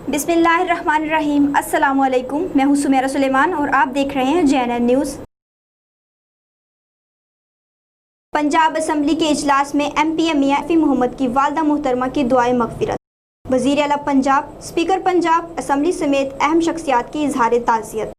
बिस्मिल्लाहिर्रहमानिर्रहीम। अस्सलामु अलैकुम। मैं हूं सुमेरा सुलेमान और आप देख रहे हैं JNN न्यूज़। पंजाब असम्बली के इजलास में MPA मियां शफी मोहम्मद की वालदा मोहतरमा की दुआए मगफिरत। वज़ीर आला पंजाब, स्पीकर पंजाब असम्बली समेत अहम शख्सियात की इजहार ताज़ियत।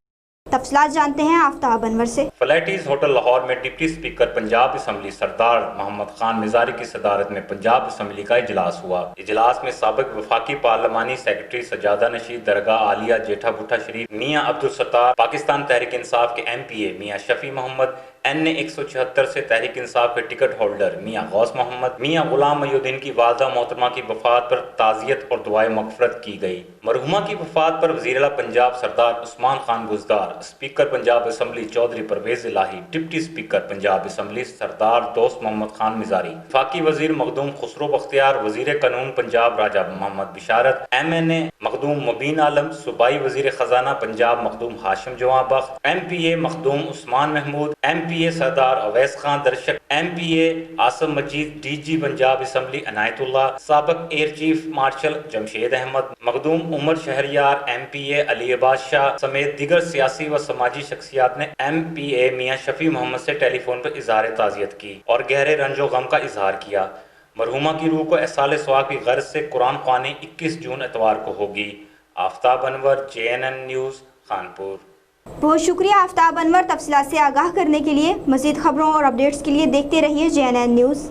तफसीलात जानते हैं आफ्ताब अनवर से। फ्लैटीज होटल लाहौर में डिप्टी स्पीकर पंजाब असम्बली सरदार मोहम्मद खान मिजारी की सदारत में पंजाब असम्बली का इजलास हुआ। इजलास में साबिक वफाकी पार्लिमानी सेक्रेटरी सजादा नशीद दरगाह आलिया जेठा भुट्टा शरीफ मियां अब्दुल सत्तार, पाकिस्तान तहरीक इंसाफ के MPA मियां शफी मोहम्मद, NA 176 से तहरीक इंसाफ के टिकट होल्डर मियां गौस मोहम्मद, मियां गुलाम मयूद्दीन की वालदा मोहतरमा की वफात पर ताज़ियत और दुआए मग़फ़िरत की गई। मरहुमा की वफात पर वज़ीर आला पंजाब सरदार उस्मान खान गुज़दार, स्पीकर पंजाब असम्बली चौधरी परवेज़ इलाही, डिप्टी स्पीकर पंजाब असम्बली सरदार दोस्त मोहम्मद खान मिजारी, वफाकी वज़ीर मखदूम खुसरो बख्तियार, वज़ीर कानून पंजाब राजा मोहम्मद बिशारत, MNA मखदूम मुबीन आलम, सूबाई वज़ीर ख़जाना पंजाब मखदूम हाशिम जवां बख्त, MPA मखदूम उस्मान महमूद, MPA सरदार अवैस खान दर्शक, MPA Asim Majeed, DG Punjab assembly Inayatullah, साबिक air chief marshal Jamshed Ahmed, Makhdoom Umar Shehryar, MPA Ali Abbas Shah समेत दीगर सियासी व समाजी शख्सियात ने MPA मियां शफी मोहम्मद से टेलीफोन पर इजहार ताज़ियत की और गहरे रंजो गम का इजहार किया। मरहुमा की रूह को एहसाल स्वाब की गर्ज से कुरान ख्वानी 21 जून एतवार को होगी। Aftab Anwar, JNN news, Khanpur. बहुत शुक्रिया आफ्ताब अनवर। तफसीलात से आगाह करने के लिए, मज़ीद खबरों और अपडेट्स के लिए देखते रहिए JNN न्यूज़।